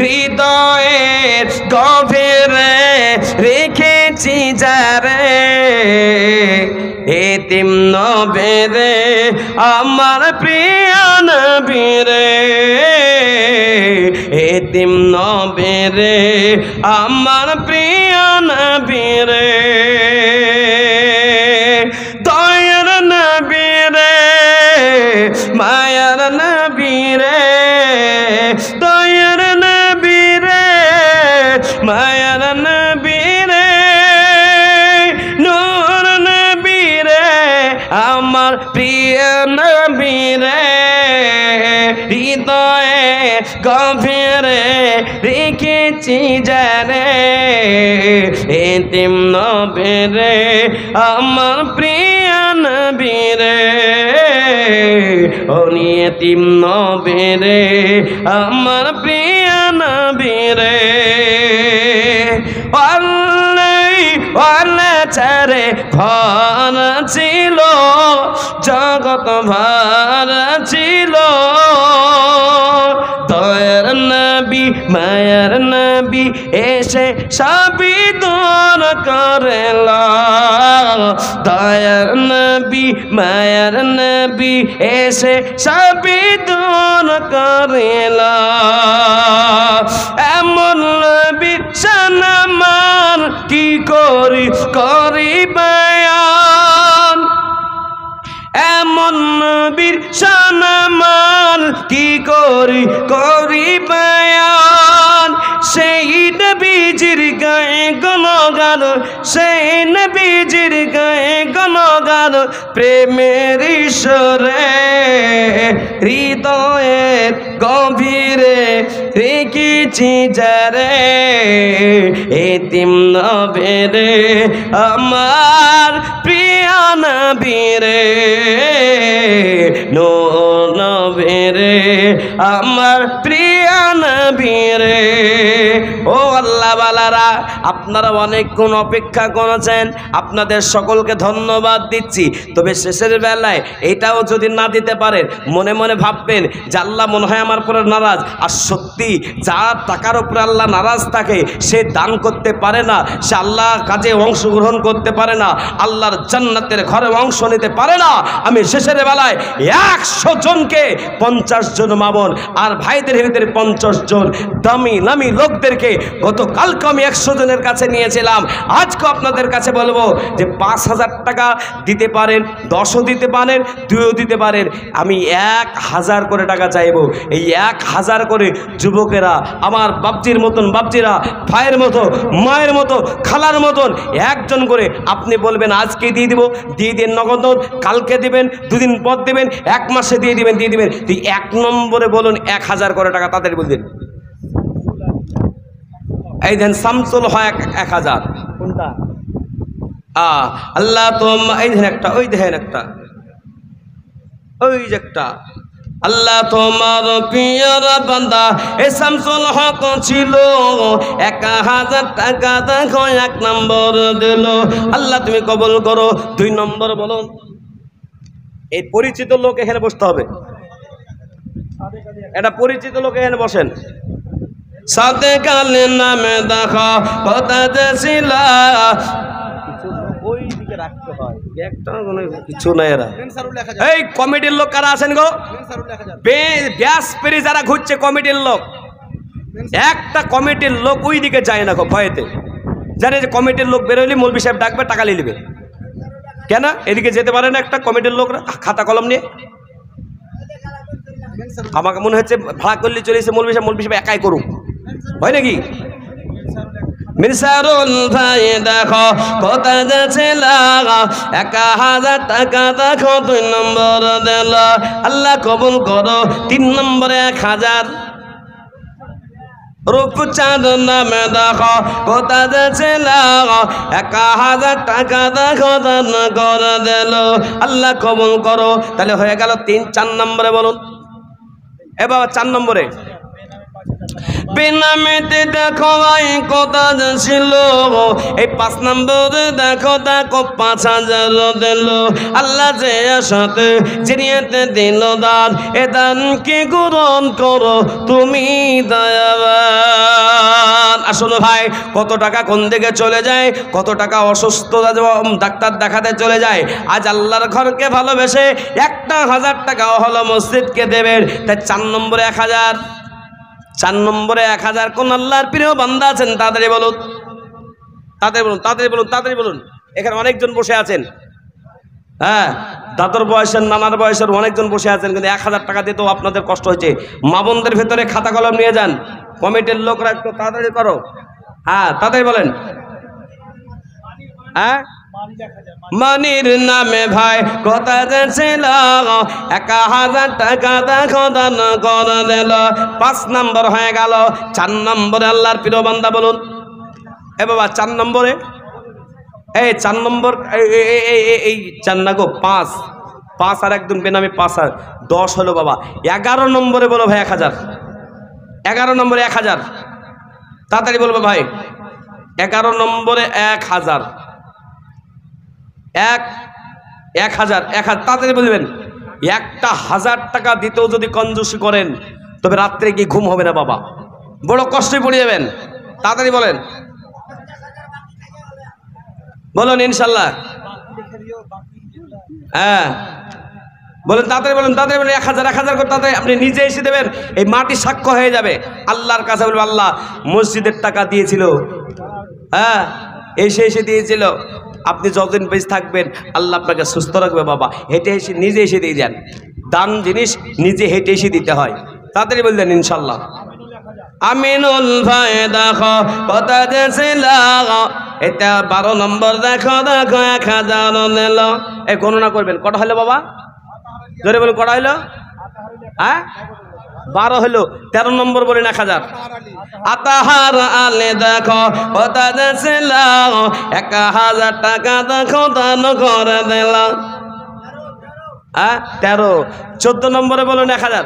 হৃদয়ের গভীরে রেখেছি যারে এতিম নবীরে আমার প্রিয় নবীরে এতিম নবীরে আমার প্রিয় নবীরে দয়ার নবীরে মায়ার নবীরে দয়ার নবীরে মায়ার নবীরে নূর নবীরে আমার প্রিয় নবীরে হৃদয়ে গভীরে রেখেছি জানে এতিম নবীরে আমার প্রিয় নবীরে ওনি এতিম নবীরে আমার প্রিয় নবীরে চারে ভার ছিল জগৎ ভার ছিল দয়ার নবী মায়ার নবী এসে সবই দূর করেলা দয়ার নবী মায়ার নবী এসে সবই দূর করেলা এমন নবী সানামান কি করি বয়ান এমন নবীর শানামান কি করি বয়ান সেই নবীজির গায়ে গুণগান সেই নবীজির গায়ে গুণগান প্রেমের ঈশ্বরে হৃদয়ের গভীরে রেখেছি যারে এতিম নবীরে আমার প্রিয় নবীরে নূর নবীরে আমার প্রিয় নবীরে ও আল্লাহ বালারা আপনারা অনেকক্ষণ অপেক্ষা করেছেন আপনাদের সকলকে ধন্যবাদ দিচ্ছি তবে শেষের বেলায় এটাও যদি না দিতে পারেন মনে মনে ভাববেন যে আল্লাহ মনে হয় আমার উপরে নারাজ আর সত্যি যার টাকার উপরে আল্লাহ নারাজ থাকে সে দান করতে পারে না সে আল্লাহ কাজে অংশগ্রহণ করতে পারে না আল্লাহর জান্নাতের ঘরে অংশ নিতে পারে না আমি শেষের বেলায় 100 জনকে 50 জন মামুন আর ভাইদের ভিতরে 50 জন দামি নামি লোকদেরকে গতকালকে আমি 100 জনের কাছে নিয়েছিলাম আজকে আপনাদের কাছে বলবো যে 5000 টাকা দিতে পারেন 10ও দিতে পারেন 2ও দিতে পারেন আমি 1000 করে টাকা চাইবো এই 1000 করে যুবকেরা আমার বাপজির মতন বাপজিরা ভাইয়ের মতো মায়ের মতো খালার মতন একজন করে আপনি বলবেন আজকে দিয়ে দিব দিয়ে দিন নগদ কালকে দিবেন দুদিন পর দেবেন 1 মাসে দিয়ে দিবেন তুই 1 নম্বরে বলুন 1000 করে টাকা তাদের বলবেন এই দেন শামসুল হয় 1000 কোনটা আল্লাহ তো এই দেখেন একটা ওই দেখেন একটা ওই যে একটা আল্লাহ তোমার প্রিয়র বান্দা এ শামসুল হক ছিল 1000 টাকা দেখো 1 নম্বর দিল আল্লাহ তুমি কবুল করো 2 নম্বর বলো এই পরিচিত লোক এখানে বসতে হবে এটা পরিচিত লোক এখানে বসেন সাথে কালে নামে দেখা কথা ছিল ওই দিকে রাখতে হয় একটা কোনো কিছু নাই এরা এই কমিটির লোক কারা আছেন গো ব্যাস পেরি যারা ঘুরছে কমিটির লোক একটা কমিটির লোক ওই দিকে যায় না গো ভয়েতে জানে যে কমিটির লোক বেরোলে মৌলভী সাহেব ডাকবে টাকা নিয়ে নেবে কেন এদিকে যেতে পারে না একটা কমিটির লোকরা খাতা কলম নিয়ে আমাকে মনে হচ্ছে ভাড়া করলে চলে এসে মৌলভী সাহেব একাই করুক হয় নাকি মিরসারুল ভাই দেখো কোথা যাচ্ছে লাগা 1000 টাকা দেখো 2 নম্বর দিল আল্লাহ কবুল করো 3 নম্বরে 1000 রূপচাঁদ নামে দেখো কোথা যাচ্ছে লাগা 1000 টাকা দেখো দান করে দিল আল্লাহ কবুল করো তাহলে হয়ে গেল 3-4 নম্বরে বলুন এ বাবা 4 নম্বরে বেনামেতে দেখো ভাই কথা ছিল এই 5 নম্বরে দেখো 5000 দিল আল্লাহ যে সাথে জিনিয়াতে দিল দান এ দানকে গ্রহণ করো তুমি দয়াবান শোনো ভাই, কত টাকা কোন দিকে চলে যায়, কত টাকা অসুস্থতা ডাক্তার দেখাতে চলে যায়। আজ আল্লাহর ঘরকে ভালোবেসে 1,000 টাকাও হলো মসজিদকে দেবেন, তাই 4 নম্বরে 1000, 4 নম্বরে 1000 কোন আল্লাহর প্রিয় বান্দা আছেন? তাড়াতাড়ি বলুন, তাড়াতাড়ি বলুন, তাড়াতাড়ি বলুন, তাড়াতাড়ি বলুন। এখানে অনেকজন বসে আছেন, হ্যাঁ, দাদর বয়সের, নানার বয়সের অনেকজন বসে আছেন, কিন্তু 1000 টাকা দিতেও আপনাদের কষ্ট হয়েছে। মা বোনদের ভেতরে খাতা কলম নিয়ে যান, কমিটির লোকরা একটু তাড়াতাড়ি করো, হ্যাঁ তাড়াতাড়ি বলেন। হ্যাঁ, মানির নামে ভাই কথা ছিল, 1000 টাকা দেখো দান করে দিল। 5 নম্বর হয়ে গেল। 4 নম্বরে আল্লাহর প্রিয় বান্দা বলুন। এ বাবা 4 নম্বরে, এই 4 নম্বর, এই 4 না গো, 5 আর একদম বেনামি 5 আর 10 হলো বাবা। 11 নম্বরে বলো ভাই 1000, 11 নম্বরে 1000, তাড়াতাড়ি বলবো ভাই। 11 নম্বরে 1000, 1000, তাড়াতাড়ি বলবেন। 1000 টাকা দিতেও যদি কঞ্জুসি করেন, তবে রাত্রে কি ঘুম হবে না বাবা, বড় কষ্টে পড়ে যাবেন। তাড়াতাড়ি বলেন, বলুন ইনশাল্লাহ। হ্যাঁ বলেন, তাড়াতাড়ি বলেন, তাড়াতাড়ি বলেন। 1000 করে তাড়াতাড়ি আপনি নিজে এসে দেবেন, এই মাটি সাক্ষ্য হয়ে যাবে আল্লাহর কাছে। বলবে আল্লাহ মসজিদের টাকা দিয়েছিল, হ্যাঁ এসে দিয়েছিল, আপনি যতদিন বেঁচে থাকবেন আল্লাহ আপনাকে সুস্থ রাখবে বাবা। হেঁটে এসে নিজে এসে দিয়ে যান, দান জিনিস নিজে হেঁটে এসে দিতে হয়। তাড়াতাড়ি বললেন ইনশাল্লাহ। আমিনুল ভাই দেখো কথা দিয়েছিল, এটা 12 নম্বর, দেখো 1000 নিল। এই গণনা করবেন, কটা হলো বাবা? জোরে বলুন, কটা হলো? হ্যাঁ 12 হলো। 13 নম্বর বলেন 1000। আতাহার আলে দেখো কথা দিয়েছিল, 1000 টাকা দেখো দান করে দিল। 13। 14 নম্বরে বলুন 1000।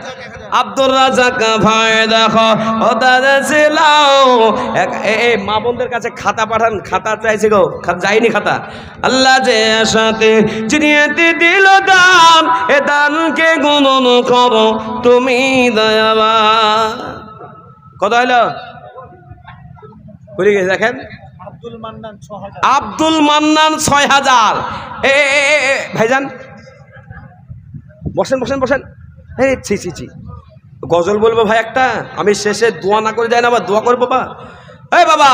আব্দুর রাজাক ভাই দেখো কথা দিয়েছিল, এই মা বোনদের কাছে খাতা পাঠান, খাতা চাইছে গো, যায়নি খাতা। আল্লাহ যে সাথে চিনিয়েতে দিল দান, এ দানকে গুণন করো তুমি দয়াবান। কত হইলো? ভুলে গেছে, দেখেন আব্দুল মান্নান 6000। ভাইজান বসেন বসেন বসেন। এই ছি, গজল বলবো ভাই একটা, আমি শেষে দোয়া না করে যাই না, আবার দোয়া করবো বাবা। এই বাবা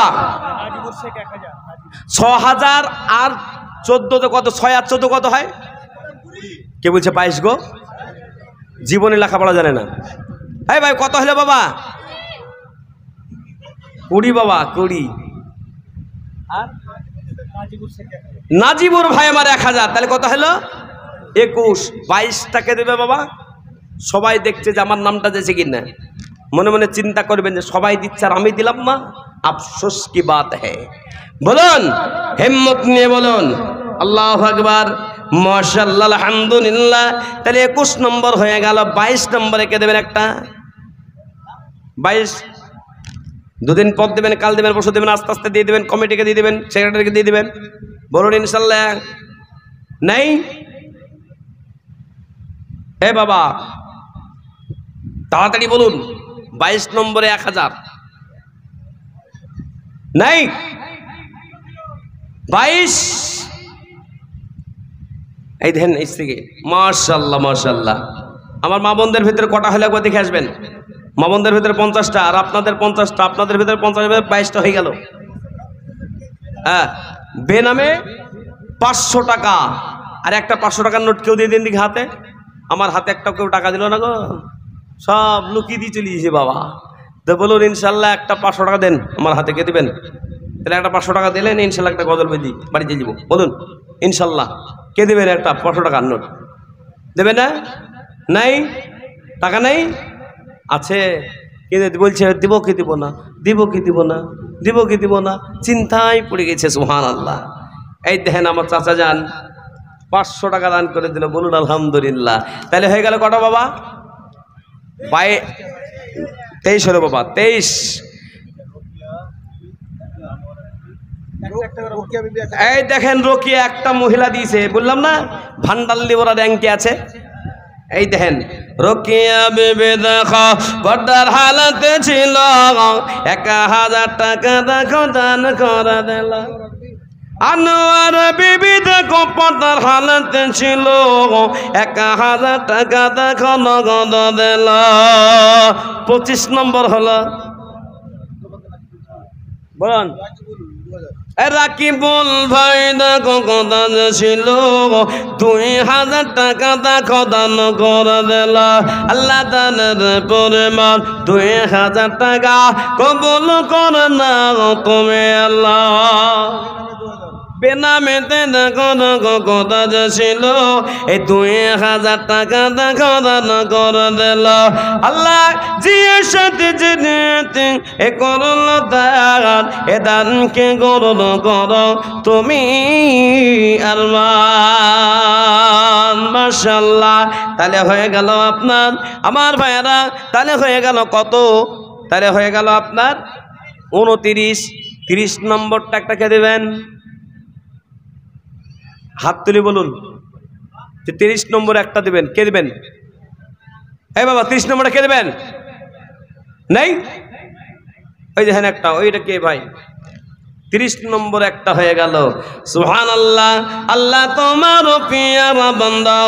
6000 আর 14 কত? 6 আর 14 কত হয়? কে বলছে 22 গো? জীবনে লেখাপড়া জানে না। এই ভাই কত হলো বাবা? 20 বাবা, 20। আর নাজিবুর ভাই আমার 1000, তাহলে কত হলো? 21। 22 টাকা দেবে বাবা। সবাই দেখছে যে আমার নামটা দিয়েছে কিনা, মনে মনে চিন্তা করবেন যে সবাই দিচ্ছে আর আমি দিলাম না, আফসোস কি বাত হ্যাঁ। বলুন হিম্মত নিয়ে বলুন আল্লাহু আকবার, মাশাআল্লাহ, আলহামদুলিল্লাহ। তাহলে 21 নম্বর হয়ে গেল। 22 নম্বরে কে দেবেন? একটা 22 দুদিন পর দেবেন, কাল দেবেন, পরশু দেবেন, আস্তে আস্তে দিয়ে দেবেন, কমিটিকে দিয়ে দেবেন, সেক্রেটারিকে দিয়ে দেবেন। বলুন ইনশাল্লাহ। নাই এ বাবা তাড়াতাড়ি বলুন। 22 নম্বরে 1000 নাই? 22। এই দেখেন এই থেকে মাশাআল্লাহ মাশাআল্লাহ। আমার মা বোনদের ভিতরে কটা হলে একবার দেখে আসবেন। মা বোনদের ভিতরে 50টা, আর আপনাদের 50টা, আপনাদের ভিতরে 50, 22টা হয়ে গেল। হ্যাঁ বেনামে 500 টাকা, আর একটা 500 টাকার নোট কেউ দিয়ে দিন দিকে হাতে। আমার হাতে একটা কেউ টাকা দিল না গো, সব লুকিয়ে দিয়ে চলে গেছে বাবা। তো বলুন ইনশাল্লাহ একটা 500 টাকা দেন আমার হাতে, কে দেবেন? তাহলে একটা 500 টাকা দিলেন, ইনশাল্লাহ একটা গজল বেদি বাড়িতে দিব। বলুন ইনশাল্লাহ কে দেবেন? একটা 500 টাকার নোট দেবে না? নাই টাকা নাই? আছে কে বলছে দিব কি দিব না, দিব কি দিব না, দিব কি দিব না, চিন্তায় পড়ে গেছে। সুবহানাল্লাহ। এই দেখেন আমার চাচা যান 500 টাকা দান করে দিল। বলুন আলহামদুলিল্লাহ। তাহলে হয়ে গেল কটা বাবা? 23 হলো বাবা, 23। এই দেখেন রোকিয়া একটা মহিলা দিয়েছে, বললাম না ভান্ডার লিবরা র্যাঙ্কে আছে। এই দেখেন রোকেয়া বিবি দেখো পর্দার হালতে ছিল 1000 টাকা দেখো দান করে দিল আনোয়ার বিবি দেখো পর্দার হালতে ছিল 1000 টাকা দেখো নগদ দিল 25 নম্বর হলো বলুন রাকিবুল ভাই দেখো কথা ছিল 2000 টাকা দেখো দান করে দিল আল্লাহ দানের পরিমাণ 2000 টাকা কবুল করে নাও তুমি আল্লাহ বেনামেতে দেখো কথা ছিল এই 2000 টাকা দেখো দান করে দিল আল্লাহ জিয়ের সাথে জেনেতে এ করল দান এ দানকে গরল করো তুমি আরমান মাশাআল্লাহ তাহলে হয়ে গেল আপনার আমার ভাইয়েরা তাহলে হয়ে গেল কত তাহলে হয়ে গেল আপনার 29 30 নম্বরটা একটাকে দেবেন হাত তুলে বলুন যে 30 নম্বর একটা দেবেন কে দেবেন এই বাবা 30 নম্বরটা কে দেবেন নাই ওই দেখেন একটা ওইটা কে ভাই 30 নম্বর একটা হয়ে গেল সুবহানাল্লাহ আল্লাহ তোমার পিয়ারা বান্দা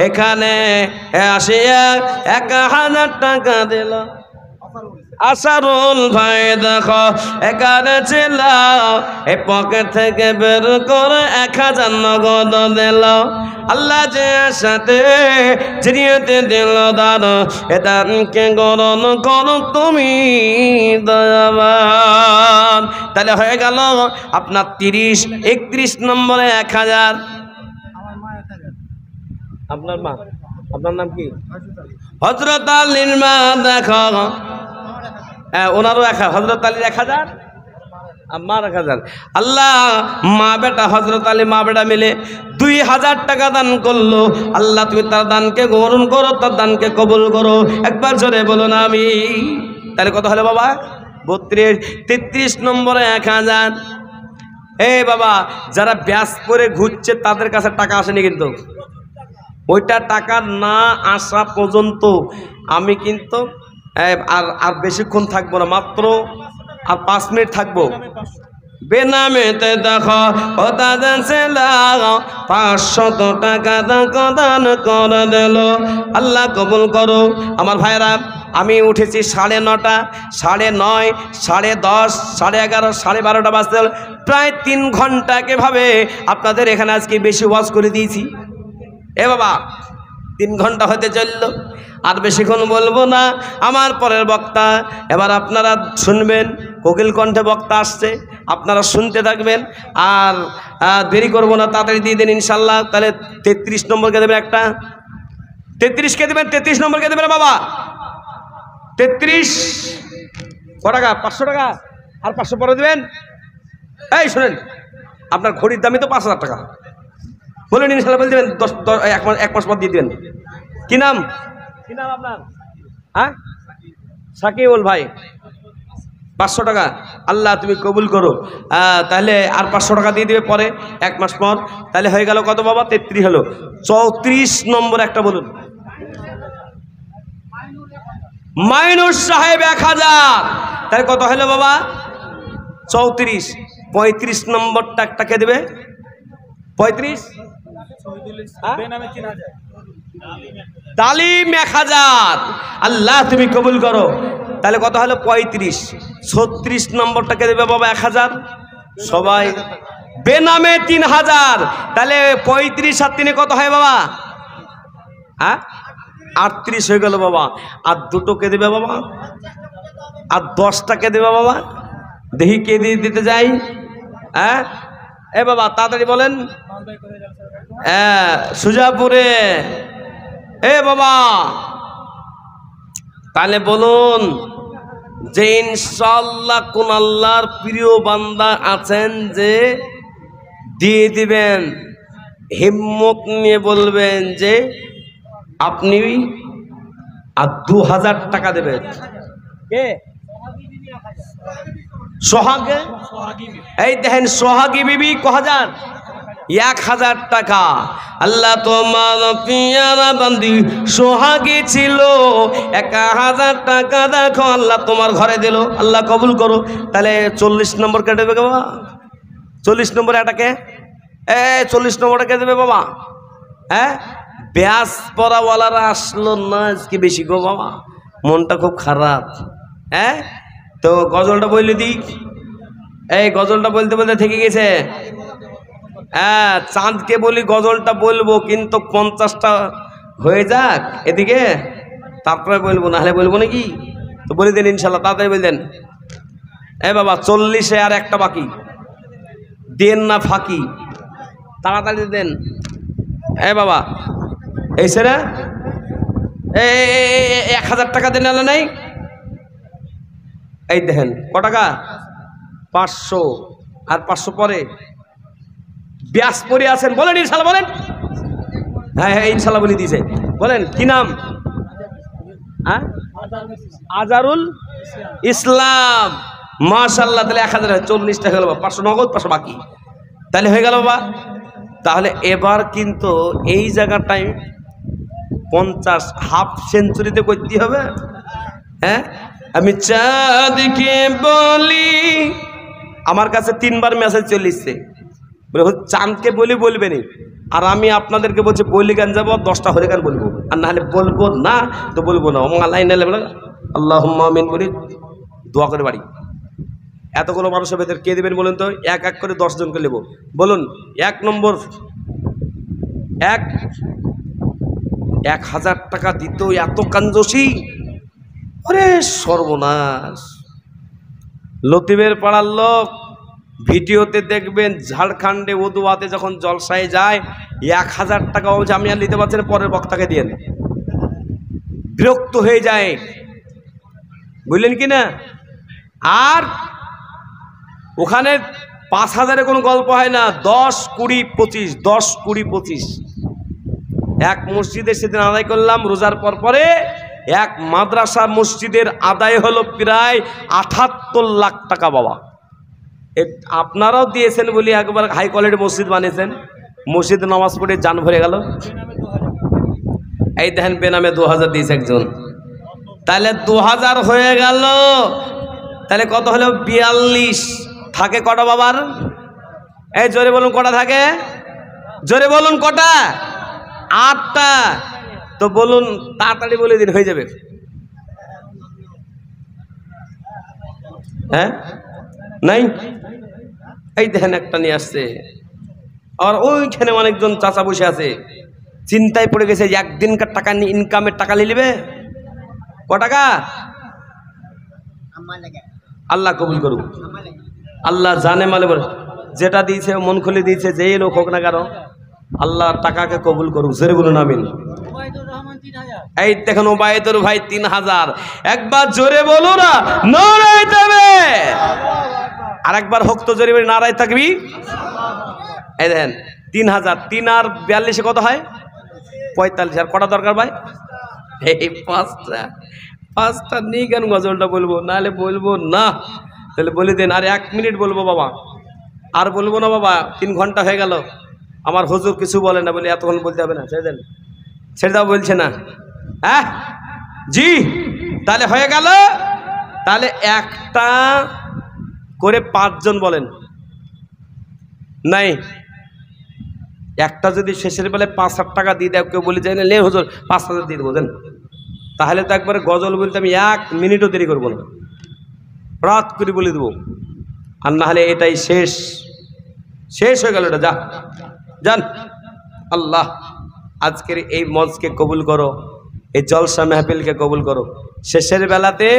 এখানে আসিয়া 1000 টাকা দিল আসারুল ভাই দেখো এখানে ছিল এই পকেট থেকে বের করে 1000 নগদ দিল আল্লাহ যে সাথে জিরিয়াতে দিল দান এ দানকে গ্রহণ করো তুমি দয়াবান তাহলে হয়ে গেল আপনার 30 31 নম্বরে 1000 আপনার মা আপনার নাম কি হযরত আলীর মা দেখো ওনারও 1000 হযরত আলীর 1000 আমার 1000 আল্লাহ মা বেটা হযরত আলী মা বেটা মিলে 2000 টাকা দান করলো আল্লাহ তুমি তার দানকে গ্রহণ করো তার দানকে কবুল করো একবার জোরে বলুন আমি তাহলে কত হলো বাবা 32 33 নম্বরে 1000 এই বাবা যারা ব্যাস করে ঘুরছে তাদের কাছে টাকা আসেনি কিন্তু ওইটা টাকা না আসা পর্যন্ত আমি কিন্তু আর বেশিক্ষণ থাকবো না মাত্র আর 5 মিনিট থাকবো বেনামেতে দেখো ও দাদা ছেলা 500 টাকা দান করে দিল আল্লাহ কবুল করো আমার ভাইরা আমি উঠেছি 9:30 9:30 10:30 11:30 12:30 বাজতে প্রায় 3 ঘন্টা কিভাবে আপনাদের এখানে আজকে বেশি ওয়াজ করে দিয়েছি এ বাবা 3 ঘন্টা হতে চললো আর বেশিক্ষণ বলবো না আমার পরের বক্তা এবার আপনারা শুনবেন কোকিল কণ্ঠে বক্তা আসছে আপনারা শুনতে থাকবেন আর দেরি করবো না তাড়াতাড়ি দিয়ে দেন ইনশাল্লাহ তাহলে 33 নম্বরকে দেবেন একটা 33 কে দেবেন 33 নম্বরকে দেবেন বাবা 33 ক টাকা 500 টাকা আর 500 পরে দেবেন এই শুনেন আপনার ঘড়ির দামই তো 5000 টাকা বলেন ইনশাল্লাহ বলে দেবেন 1 মাস পর দিয়ে দেবেন কি নাম আপনার হ্যাঁ সাকিউল ভাই 500 টাকা আল্লাহ তুমি কবুল করো তাহলে আর 500 টাকা দিয়ে দিবে পরে 1 মাস পর তাহলে হয়ে গেল কত বাবা 33 হলো 34 নম্বর একটা বলুন মাইনুর সাহেব 1000 তাহলে কত হলো বাবা 34 35 নম্বরটা একটাকে দেবে 35 তালিম 1000 আল্লাহ তুমি কবুল করো তাহলে কত হলো 35 36 নম্বরটাকে দেবে বাবা 1000 সবাই বেনামে 3000 তাহলে 35 আর 3 কত হয় বাবা হ্যাঁ 38 হয়ে গেল বাবা আর দুটোকে দেবে বাবা আর 10টাকে দেবে বাবা দেখি কে দিয়ে দিতে যাই হ্যাঁ এ বাবা তাড়াতাড়ি বলেন সুজাপুরে এ বাবা তাহলে বলুন যে ইনশাআল্লাহ কোন আল্লাহর প্রিয় বান্দা আছেন যে দিয়ে দিবেন হিম্মত নিয়ে বলবেন যে আপনি আর 2000 টাকা দেবেন কে সোহাগে এই দেখেন সোহাগী বিবি 1000 1000 টাকা। আল্লাহ তোমার পিয়ারা বান্দি সোহাগী ছিল, 1000 টাকা দেখো আল্লাহ তোমার ঘরে দিল, আল্লাহ কবুল করো। তাহলে 40 নম্বর কেটে দেবে বাবা, 40 নম্বর এটাকে 40 নম্বরটা কে দেবে বাবা? হ্যাঁ, ব্যাস পড়াওয়ালারা আসলো না আজকে বেশি গো বাবা, মনটা খুব খারাপ। হ্যাঁ, তো গজলটা বললে দিই, এই গজলটা বলতে বলতে থেকে গেছে। হ্যাঁ, চাঁদকে বলি গজলটা বলবো, কিন্তু 50টা হয়ে যাক এদিকে, তারপরে বলবো, নাহলে বলবো নাকি? তো বলে দেন ইনশাল্লাহ, তাড়াতাড়ি বলে দেন। বাবা 40-এ আর একটা বাকি, দেন না ফাঁকি, তাড়াতাড়ি দেন। বাবা এই সেরা 1000 টাকা দেন না নাই? এই দেখেন ক টাকা? 500, আর 500 পরে ব্যাস পরে আছেন, বলেন ইনশাল্লাহ বলেন। হ্যাঁ হ্যাঁ ইনশাল্লাহ বলে দিয়েছে, বলেন কি নাম? হ্যাঁ, আজারুল ইসলাম, মাশাআল্লাহ। তাহলে 1040 টাকা হলো, 500 নগদ, 500 বাকি, তাহলে হয়ে গেল বাবা। তাহলে এবার কিন্তু এই জায়গাটায় 50 হাফ সেঞ্চুরিতে করতে হবে। হ্যাঁ, আমি চাঁদকে বলি, আমার কাছে 3বার মেসেজ চলে এসছে, চাঁদকে বলি বলবেন, আর আমি আপনাদেরকে বলছি বলি গান যাবো 10টা হরে গান বলবো, আর নাহলে বলবো না তো বলবো না। আল্লাহুম্মা আমিন বলি দোয়া করে বাড়ি। এতগুলো মানুষের ভেতর কে দেবেন বলুন তো? এক এক করে 10 জনকে নেব। বলুন 1 নম্বর, 1000 টাকা দিত এত কাঞ্জসি, আরে সর্বনাশ। লতিফের পাড়ার লোক ভিডিওতে দেখবেন, ঝাড়খণ্ডে উদুয়াতে যখন জলসায় যায় 1000 টাকা বলছে আমি আর নিতে পারছি না, পরের বক্তাকে দিয়ে, বিরক্ত হয়ে যায়, বুঝলেন কি না? আর ওখানে 5000-এ কোনো গল্প হয় না, 10, 20, 25, 10, 20, 25। এক মসজিদে সেদিন আদায় করলাম রোজার পরে, এক মাদ্রাসা মসজিদের আদায় হলো প্রায় 78 লাখ টাকা বাবা। আপনারাও দিয়েছেন বলি একবার হাই কোয়ালিটি মসজিদ বানিয়েছেন, মসজিদে নামাজ পড়ে জান ভরে গেল। এই দেখেন বেনামে 2000 দিয়েছে একজন, তাহলে 2000 হয়ে গেল। তাহলে কত হলো? 42। থাকে কটা বাবার? এই জোরে বলুন কটা থাকে? জোরে বলুন কটা? 8টা। তো বলুন তাড়াতাড়ি বলে দিন, হয়ে যাবে। হ্যাঁ নাই, এই দেখেন একটা নিয়ে আসছে, আর ওইখানে অনেকজন চাচা বসে আছে, চিন্তায় পড়ে গেছে যে একদিনকার টাকা নিয়ে, ইনকামের টাকা নিয়ে নেবে। ক টাকা? আল্লাহ কবুল করুক, আল্লাহ জানে মালে বলে, যেটা দিয়েছে মন খুলে দিয়েছে, যেই লোক হোক না কেন, আল্লাহ টাকাকে কবুল করুক। জোরে বলুন আমিন। এই দেখেন ওবায়দুর ভাই 3000, একবার জোরে বলো না নারায়ে তাকবীর, আর একবার হোক তো জোরে বলি নারায়ে তাকবীর। এই দেখেন 3000, 3 আর 42 কত হয়? 45। আর কটা দরকার ভাই? এই 5টা নিয়ে কেন গজলটা বলবো, নাহলে বলবো না। তাহলে বলে দেন, আর 1 মিনিট বলবো বাবা, আর বলবো না বাবা, 3 ঘন্টা হয়ে গেল, আমার হুজুর কিছু বলে না, বলে এতক্ষণ বলতে হবে না, ছেড়ে দেন, ছেড়ে দাও, বলছে না। হ্যাঁ জি, তাহলে হয়ে গেল। তাহলে একটা করে 5 জন বলেন, নাই একটা যদি শেষের বেলায় 5,000 টাকা দিয়ে দেয়, কেউ বলে যায় না লে হুজুর 5000 দিয়ে দেবো দেন, তাহলে তো একবারে গজল বলতে আমি 1 মিনিটও দেরি করবো না, রাত করে বলে দেবো। আর না হলে এটাই শেষ হয়ে গেল, এটা যা যান। আল্লাহ আজকের এই মজকে কবুল করো, এই জলসা মেহফিলকে কবুল করো। শেষের বেলাতে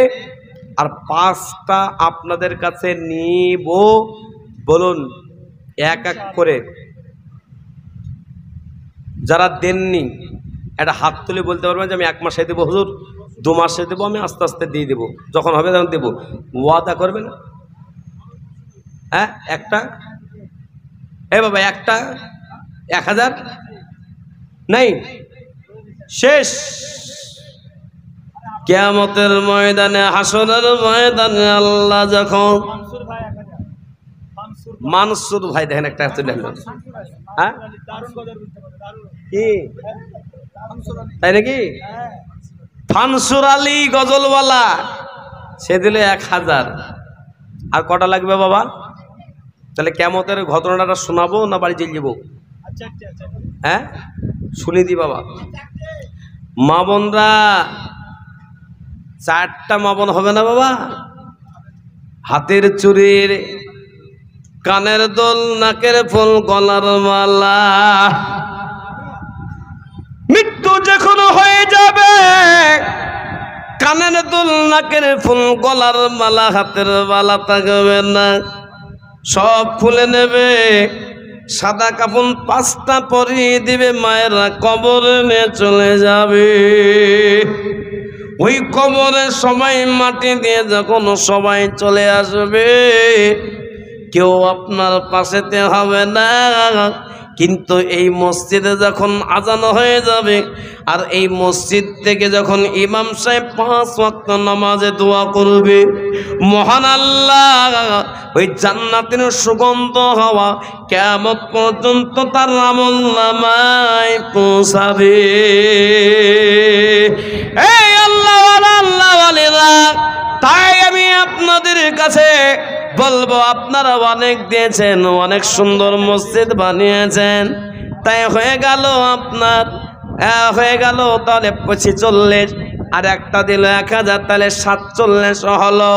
আর 5টা আপনাদের কাছে নিব, বলুন এক এক করে। যারা দেননি একটা হাত তুলে বলতে পারবেন যে আমি 1 মাসে দেবো হুজুর, 2 মাসে দেবো, আমি আস্তে আস্তে দিয়ে দেবো, যখন হবে তখন দেবো। ওয়াদা করবেন? হ্যাঁ একটা, বাবা একটা 1000 নাই, শেষ। কিয়ামতের ময়দানে, হাসরের ময়দানে আল্লাহ যখন মানসুর ভাই দেখেন একটা চলে আসলো। হ্যাঁ কি তাই নাকি? ফানসুর আলী গজলওয়ালা, সে দিলে 1000। আর কটা লাগবে বাবা? তাহলে কিয়ামতের ঘটনাটা শোনাবো না বাড়ি চলে যাবো? হ্যাঁ শুনি দি বাবা। মা বোনরা 4টা মা বোন হবে না বাবা? হাতের চুরির, কানের দোল, নাকের ফুল, গলার মালা। মৃত্যু যখন হয়ে যাবে, কানের দুল, নাকের ফুল, গলার মালা, হাতের মালা থাকবে না, সব খুলে নেবে। সাদা কাফন 5টা পরিয়ে দিবে, মায়েরা কবরে নিয়ে চলে যাবে। ওই কবরে সবাই মাটি দিয়ে যখন সবাই চলে আসবে, কেউ আপনার পাশেতে হবে না। কিন্তু এই মসজিদে যখন আজান হয়ে যাবে, আর এই মসজিদ থেকে যখন ইমাম সাহেব 5 ওয়াক্ত নামাজে দোয়া করবে, মহান আল্লাহ ওই জান্নাতের সুগন্ধ হাওয়া কিয়ামত পর্যন্ত তার আমলনামায় পৌঁছাবে। এই আল্লাহওয়ালা, তাই আমি আপনাদের কাছে বলবো, আপনারা অনেক দিয়েছেন, অনেক সুন্দর মসজিদ বানিয়েছেন, তাই হয়ে গেল আপনার হয়ে গেল তাহলে 45, আর একটা দিল 1000, তাহলে 47 হলো।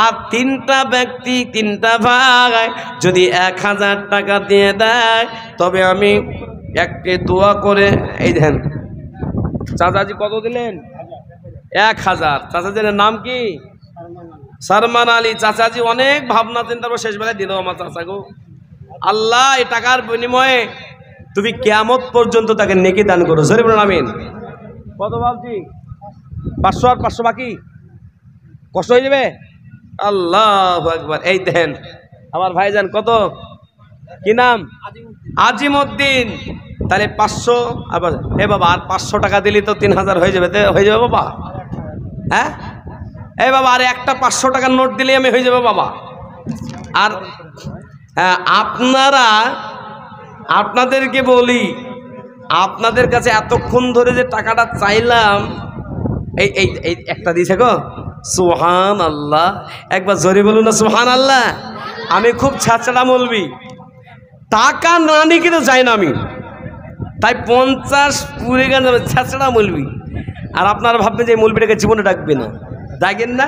আর 3টা ব্যক্তি 3টা ভাগ যদি 1000 টাকা দিয়ে দেয়, তবে আমি একটি দোয়া করে, এই দেন চাচাজি কত দিলেন? 1000। চাচাজির নাম কি? সারমান আলী। চাচাজি অনেক ভাবনা চিন্তার পর শেষ বেলায় দিল আমার চাচা গো। আল্লাহ এই টাকার বিনিময়ে তুমি কিয়ামত পর্যন্ত তাকে নেকি দান করো। জোরে বলুন আমিন। কত ভাবছি? 500 আর 500 বাকি, কষ্ট হয়ে যাবে। আল্লাহু আকবার। এই দেন আমার ভাইজান, কত কি নাম? আজিমউদ্দিন। তাহলে 500 আবার, এ বাবা আর 500 টাকা দিলি তো 3000 হয়ে যাবে। হয়ে যাবে বাবা? হ্যাঁ এই বাবা, আর একটা 500 টাকার নোট দিলে আমি হয়ে যাবে বাবা। আর হ্যাঁ, আপনাদেরকে বলি, আপনাদের কাছে এতক্ষণ ধরে যে টাকাটা চাইলাম, এই এই এই একটা দিয়েছে গো। সুবহান আল্লাহ, একবার জোরে বলুন না সুবহান আল্লাহ। আমি খুব ছাড়ছাড়া মৌলবি, টাকা না নিয়ে কিন্তু যাই না আমি, তাই 50 পুরে গান যাবে, ছাড়ছাড়া মৌলবি। আর আপনারা ভাববেন যে মৌলবিটাকে জীবনে ডাকবে না, ডাকেন না,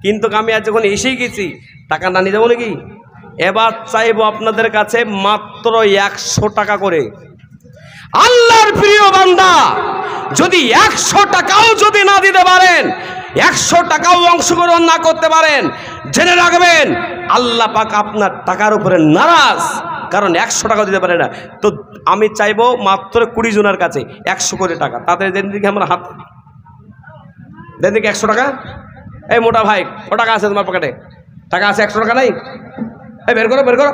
কিন্তু আমি আজ যখন এসেই গেছি, টাকা না নিয়ে যাবো নাকি? এবার চাইবো আপনাদের কাছে মাত্র 100 টাকা করে। আল্লাহর প্রিয় বান্দা, যদি 100 টাকাও যদি না দিতে পারেন, 100 টাকাও অংশগ্রহণ না করতে পারেন, জেনে রাখবেন আল্লাহ পাক আপনার টাকার উপরে নারাজ, কারণ 100 টাকাও দিতে পারে না। তো আমি চাইবো মাত্র 20 জনের কাছে 100 করে টাকা। তাদের দেন দিকে আমরা হাত দেন দিকে 100 টাকা। এই মোটা ভাই, ও টাকা আছে তোমার পকেটে? টাকা আছে? 100 টাকা নাই? এই বের করো, বের করো,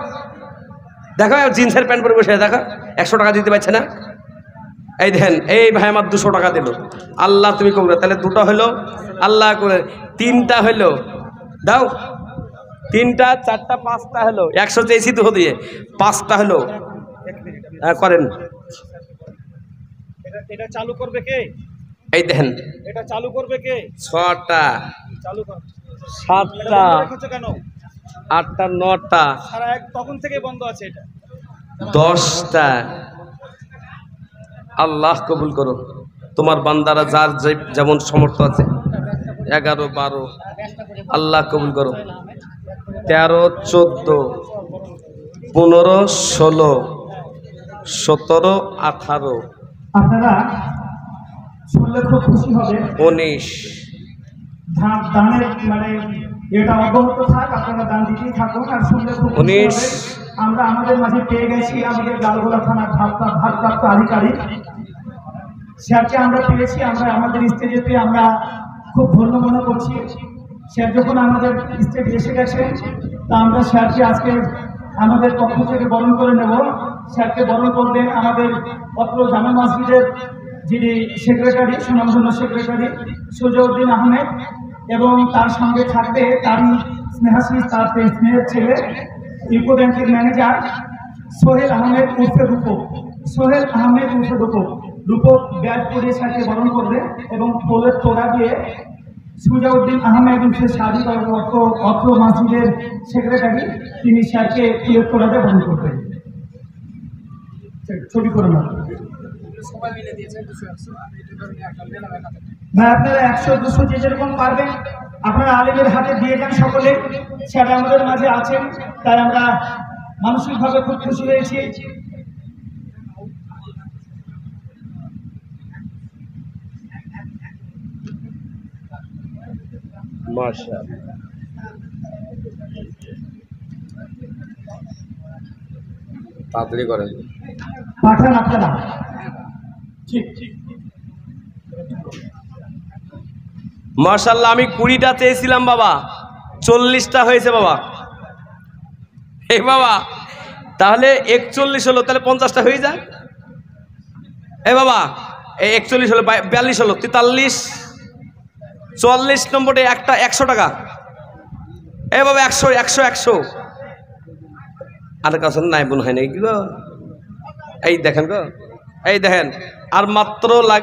দেখো জিন্সের প্যান্ট পরে বসে দেখো 100 টাকা দিতে পারছে না। এই দেখেন, এই ভাই আমার 200 টাকা দিল। আল্লাহ তুমি কমবে, তাহলে 2টা হলো, আল্লাহ করে 3টা হলো, দাও 3টা 4টা 5টা হলো, 100 চেয়েছি তো দিয়ে 5টা হলো। করেন, এটা চালু করবে কে? এই দেখেন, এটা চালু করবে কে? 6টা, চালু কর, 7টা, রেখেছো কেন? 8টা, 9টা, সারা এক তখন থেকে বন্ধ আছে এটা। 10টা। আল্লাহ কবুল করো, তোমার বান্দারা যার যেমন সমর্থ আছে। 11, 12, আল্লাহ কবুল করো। 13, 14, 15, 16, 17, 18, আপনারা শুনলে খুব খুশি হবে। 19, দানের মানে এটা অব্যাহত থাক, আপনারা দান দিতেই থাকুন। আর শুনলে খুব খুশি 19, হবে, আমরা আমাদের মাঝে পেয়ে গেছি আমাদের লালগোলা থানার ভারপ্রাপ্ত আধিকারিক স্যারকে আমরা পেয়েছি। আমরা আমাদের স্টেজেতে আমরা খুব ধন্য মনে করছি। স্যার যখন আমাদের স্টেজে এসে গেছেন, তা আমরা স্যারকে আজকে আমাদের পক্ষ থেকে বরণ করে নেব। স্যারকে বরণ করবেন আমাদের অত্র জামে মসজিদের যিনি সেক্রেটারি, সুনামধন্য সেক্রেটারি সুজউদ্দিন আহমেদ, এবং তার সঙ্গে থাকবে তারই স্নেহাশিস, তার স্নেহের ছেলে ইউকো ব্যাংকের ম্যানেজার সোহেল আহমেদ উর্ফে রূপক। সোহেল আহমেদ উর্ফে রূপক। রূপক ব্যাট পরে স্যারকে বরণ করবে এবং ফুলের তোড়া দিয়ে সুজাউদ্দিন আহমেদ উর্ফে সাদিক অত্র মসজিদের সেক্রেটারি, তিনি স্যারকে ফুলের তোড়াতে বরণ করবেন। ছবি করে না ভাই, আপনারা 100-200 যে যেরকম পারবেন আপনারা আলেমের হাতে দিয়ে যান সকলে। স্যার আমাদের মাঝে আছেন, তাই আমরা মানসিকভাবে খুব খুশি হয়েছি। মাশাআল্লাহ, তাড়াতাড়ি করেন, পাঠান আপনারা। ঠিক মাশাআল্লাহ। আমি 20টা চেয়েছিলাম বাবা, 40টা হয়েছে বাবা। এই বাবা তাহলে 41 হলো, তাহলে 50টা হয়ে যায়। এই বাবা এই 41 হলো, 42 হলো, 43, 44 নম্বরে একটা 100 টাকা। এই বাবা 100 100 100 আর কাছে নাই বোন হয় নাকি গো? এই দেখেন গো, এই দেখেন আর মাত্র